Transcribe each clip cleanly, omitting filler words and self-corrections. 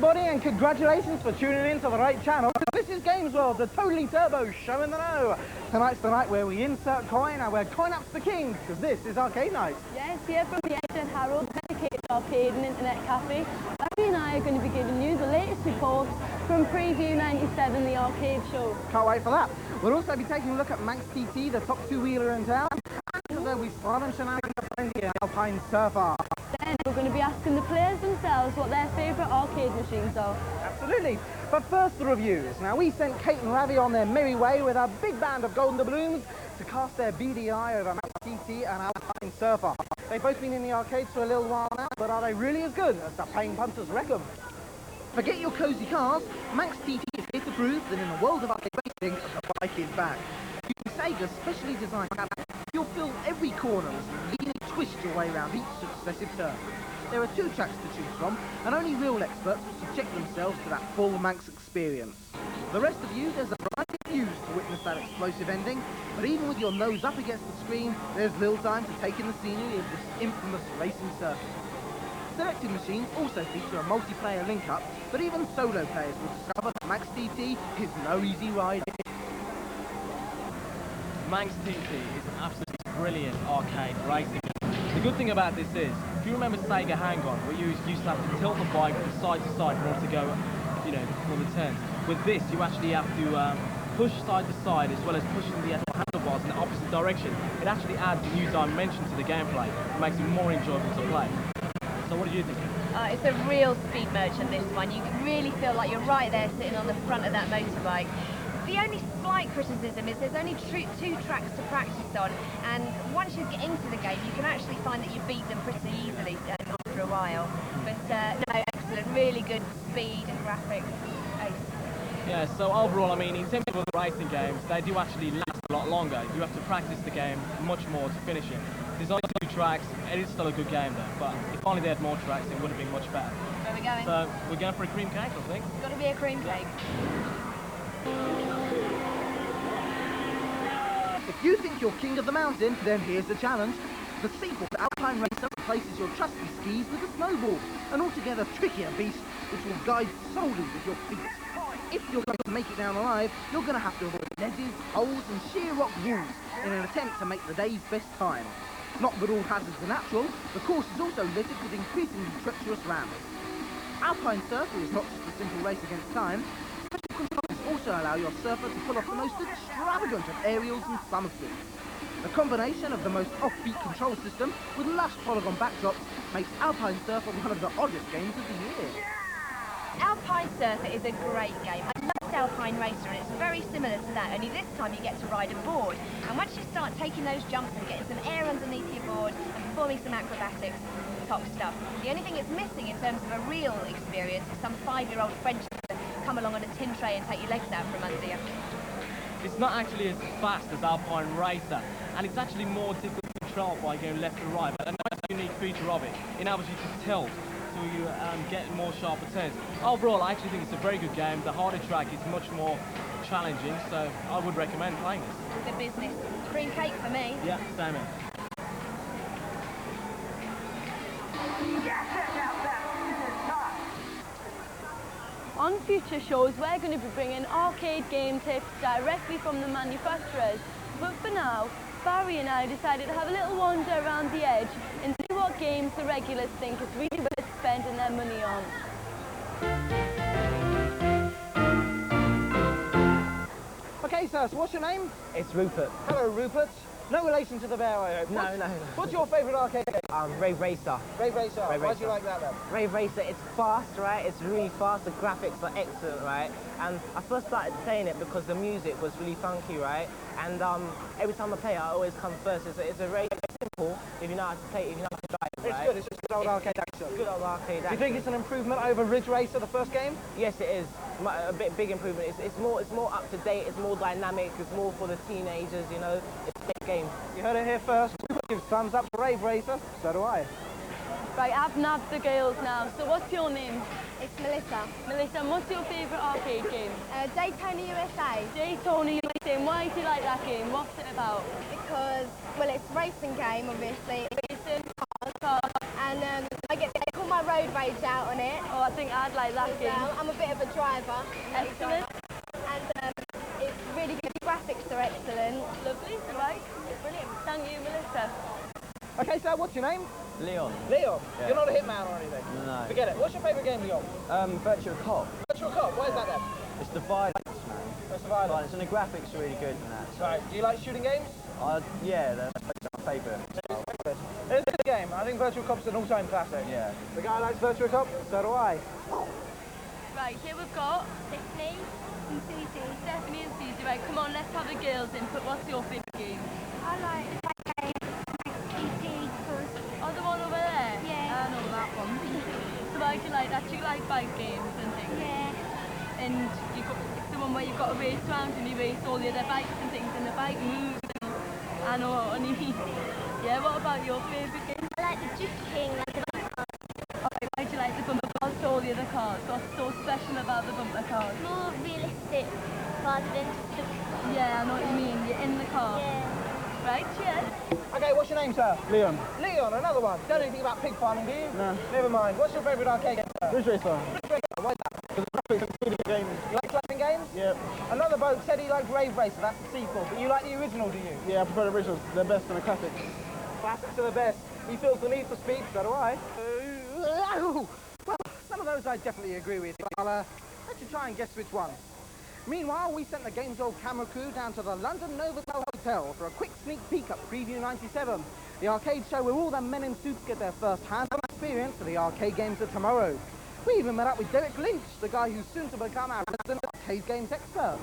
everybody, and congratulations for tuning in to the right channel. This is Games World, the totally turbo show in the know. Tonight's the night where we insert coin and where coin up's the king, because this is arcade night. Yes, here from the Edge and Harold dedicated arcade and internet cafe, Barry and I are going to be giving you the latest reports from Preview 97, the arcade show. Can't wait for that. We'll also be taking a look at Manx TT, the top two-wheeler in town, and there'll be fun and shenanigans behind the Alpine Surfer. Then we're going to be asking the players themselves what their favourite arcade machines are. Absolutely. But first, the reviews. Now, we sent Kate and Ravi on their merry way with a big band of golden doubloons to cast their beady eye over Manx TT and Alpine Surfer. They've both been in the arcades for a little while now, but are they really as good as the paying punters reckon? Forget your cosy cars, Manx TT is here to prove that in the world of arcade racing, the bike is back. Using Sega's specially designed cabin, you'll fill every corner as you lean and twist your way around each successive turn. There are 2 tracks to choose from, and only real experts will subject themselves to that full Manx experience. For the rest of you, there's a variety of views to witness that explosive ending, but even with your nose up against the screen, there's little time to take in the scenery of this infamous racing circuit. Selected machines also feature a multiplayer link-up, but even solo players will discover that Manx TT is no easy ride. Manx TT is an absolutely brilliant arcade racing game. The good thing about this is, if you remember Sega Hang-On, where you used to have to tilt the bike from side to side in order to go, you know, for the turns. With this, you actually have to push side to side as well as pushing the actual handlebars in the opposite direction. It actually adds a new dimension to the gameplay. It makes it more enjoyable to play. So what do you think? It's a real speed merchant, this one. You can really feel like you're right there sitting on the front of that motorbike. The only slight criticism is there's only 2 tracks to practice on, and once you get into the game you can actually find that you beat them pretty easily after a while. But no, excellent, really good speed and graphics. Ace. Yeah, so overall, I mean, in terms of the racing games, they do actually last a lot longer. You have to practice the game much more to finish it. There's only 2 tracks, it is still a good game though, but if only they had more tracks it would have been much better. Where are we going? So we're going for a cream cake, I think. It's got to be a cream cake. If you think you're king of the mountain, then here's the challenge. The sequel to Alpine Racer replaces your trusty skis with a snowball, an altogether trickier beast which will guide solely with your feet. If you're going to make it down alive, you're going to have to avoid ledges, holes and sheer rock walls in an attempt to make the day's best time. Not that all hazards are natural, the course is also littered with increasingly treacherous ramps. Alpine Surfer is not just a simple race against time. Special controls also allow your surfer to pull off the most extravagant of aerials and somersaults. The combination of the most offbeat control system with lush polygon backdrops makes Alpine Surfer one of the oddest games of the year. Alpine Surfer is a great game. I loved Alpine Racer and it's very similar to that, only this time you get to ride a board. And once you start taking those jumps and getting some air underneath your board and performing some acrobatics, top stuff. The only thing it's missing in terms of a real experience is some 5-year-old French that come along on a tin tray and take your legs out from under you. It's not actually as fast as Alpine Racer, and it's actually more difficult to control by going left and right, but another unique feature of it enables you to tilt so you get more sharper turns. Overall, I actually think it's a very good game. The harder track is much more challenging, so I would recommend playing this. Good business. Cream cake for me. Yeah, same here. On future shows, we're going to be bringing arcade game tips directly from the manufacturers. But for now, Barry and I decided to have a little wander around the edge and see what games the regulars think is really worth spending their money on. Okay, sir, so what's your name? It's Rupert. Hello, Rupert. No relation to the bear, I hope. No. What's your favourite arcade game? Rave Racer. Rave Racer. Rave Why do you Racer. like that then? Rave Racer, it's fast, right? It's really fast, the graphics are excellent, right? And I first started playing it because the music was really funky, right? And every time I play it, I always come first. It's a very simple, if you know how to play it, if you know how to drive it, right? It's good, it's just good old arcade action. Good old arcade action. Do you think it's an improvement over Ridge Racer, the first game? Yes, it is. A big improvement. It's more up to date, it's more dynamic, it's more for the teenagers, you know? It's a great game. You heard it here first. Give thumbs up to Rave Racer. So do I. Right, I've nabbed the girls now, so what's your name? It's Melissa. Melissa, and what's your favourite arcade game? Daytona USA. Daytona USA. Why do you like that game? What's it about? Because, well, it's a racing game, obviously. Racing. And I get to pull my road rage out on it. Oh, I think I'd like that game. I'm a bit of a driver. Excellent. And it's really good. Graphics are excellent. Lovely, right? Brilliant. Thank you, Melissa. Okay, so what's your name? Leon. Leon. Yeah. You're not a hitman or anything? No. Forget it. What's your favourite game, Leon? Virtual Cop. Virtual Cop. Why is that then? It's the violence, man. That's the violence. Violence, and the graphics are really good in that. So. Right. Do you like shooting games? Yeah, that's my favourite. It's a good game. I think Virtual Cop's an all-time classic. Yeah. The guy likes Virtual Cop, so do I. Right, here we've got Stephanie and Susie. Stephanie and Susie, right, come on, let's have the girls input. What's your favourite game? I like the game Manx TTDX. Oh, the one over there? Yeah. I know that one. So why do you like that? Do you like bike games and things? Yeah. And it's the one where you've got to race around and you race all the other bikes and things and the bike moves and I know what you mean. Yeah, what about your favourite game? I like the drifting, like the Okay, why do you like the bumper cars to all the other cars? What's so special about the bumper cars? more realistic rather than just Yeah, I know what you mean. You're in the car. Right, cheers. Okay, what's your name, sir? Leon. Leon, another one. Don't know anything about pig farming, do you? No. Never mind. What's your favourite arcade game, sir? Ridge Racer. Why is that? The graphics are really good games. You like slapping games? Yep. Another bloke said he liked Rave Racer. That's the sequel. But you like the original, do you? Yeah, I prefer the originals. They're best than the classics. Classics are the best. He feels the need for speed, so do I. Well, some of those I definitely agree with. I'll let you try and guess which one. Meanwhile, we sent the Games Old camera crew down to the London Novotel Hotel for a quick sneak peek at Preview 97, the arcade show where all the men in suits get their first hands-on experience for the arcade games of tomorrow. We even met up with Derek Lynch, the guy who's soon to become our resident arcade games expert.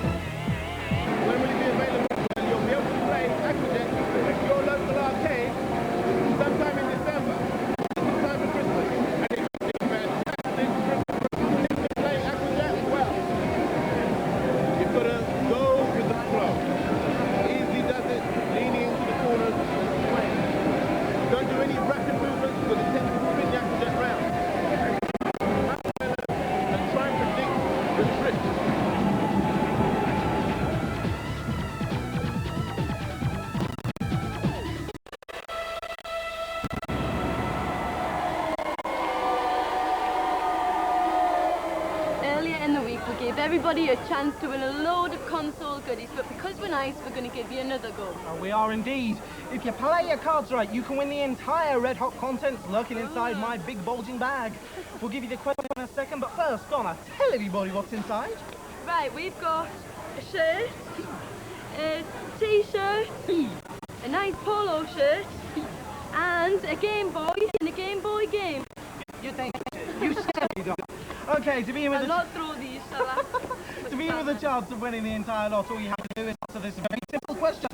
When will it be available? Well, you'll be able to play Aquajet at your local arcade sometime in December. It's in time for Christmas. And it's fantastic Christmas. If you play Aquajet, well, you've got to go with the flow. Easy does it, leaning into the corners and swaying. Don't do any rapid movements because it tends to spin the Aquajet round. And try and predict the drift. Earlier in the week, we gave everybody a chance to win a load of console goodies, but because we're nice, we're going to give you another go. We are indeed. If you play your cards right, you can win the entire Red Hot contents lurking inside my big bulging bag. We'll give you the question in a second, but first, Donna, tell everybody what's inside. Right, we've got a shirt, a t-shirt, a nice polo shirt, and a Game Boy in a Game Boy game. You think you scared me, Donna. Okay, to begin with I'll not throw these, shall I? to begin with the chance of winning the entire lot, all you have to do is answer this very simple question.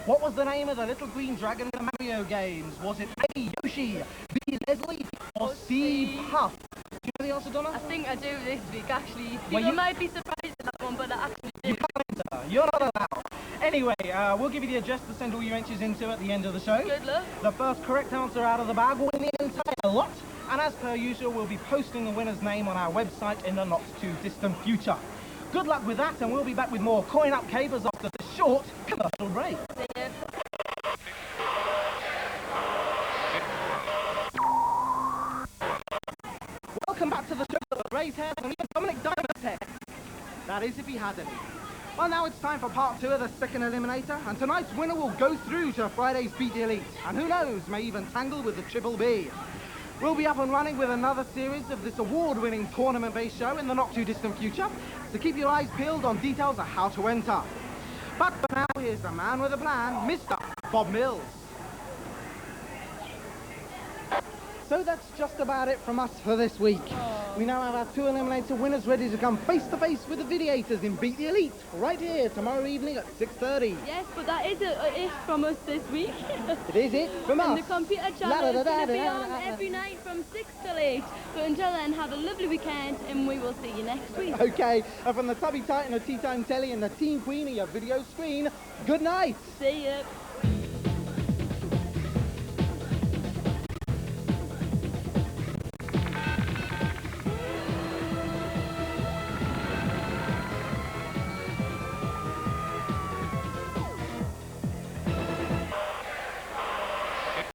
What was the name of the little green dragon in the Mario games? Was it A, Yoshi, B, Leslie, or C, Puff? Do you know the answer, Donna? I think I do this week, actually. Well, People you- might be surprised at that one, but I actually do. You can't enter. You're not allowed. Anyway, we'll give you the address to send all your entries into at the end of the show. Good luck. The first correct answer out of the bag will win the entire lot. And as per usual, we'll be posting the winner's name on our website in the not too distant future. Good luck with that, and we'll be back with more Coin Up Capers after this short commercial break. See ya. Welcome back to the show that raised hairs and even Dominic Diamond tech. That is if he had any. Well, now it's time for part 2 of the second eliminator, and tonight's winner will go through to Friday's Beat the Elite, and who knows, may even tangle with the Triple B. We'll be up and running with another series of this award-winning tournament-based show in the not-too-distant future, so keep your eyes peeled on details of how to enter. But for now, here's the man with a plan, Mr. Bob Mills. So that's just about it from us for this week. We now have our 2 eliminator winners ready to come face-to-face with the Videators in Beat the Elite, right here tomorrow evening at 6:30. Yes, but that is it from us this week. It is it from us. And the computer channel is going to be on every night from 6 till 8. But until then, have a lovely weekend, and we will see you next week. Okay, and from the Tubby Titan of Tea Time Telly and the Team Queen of your video screen, good night. See ya.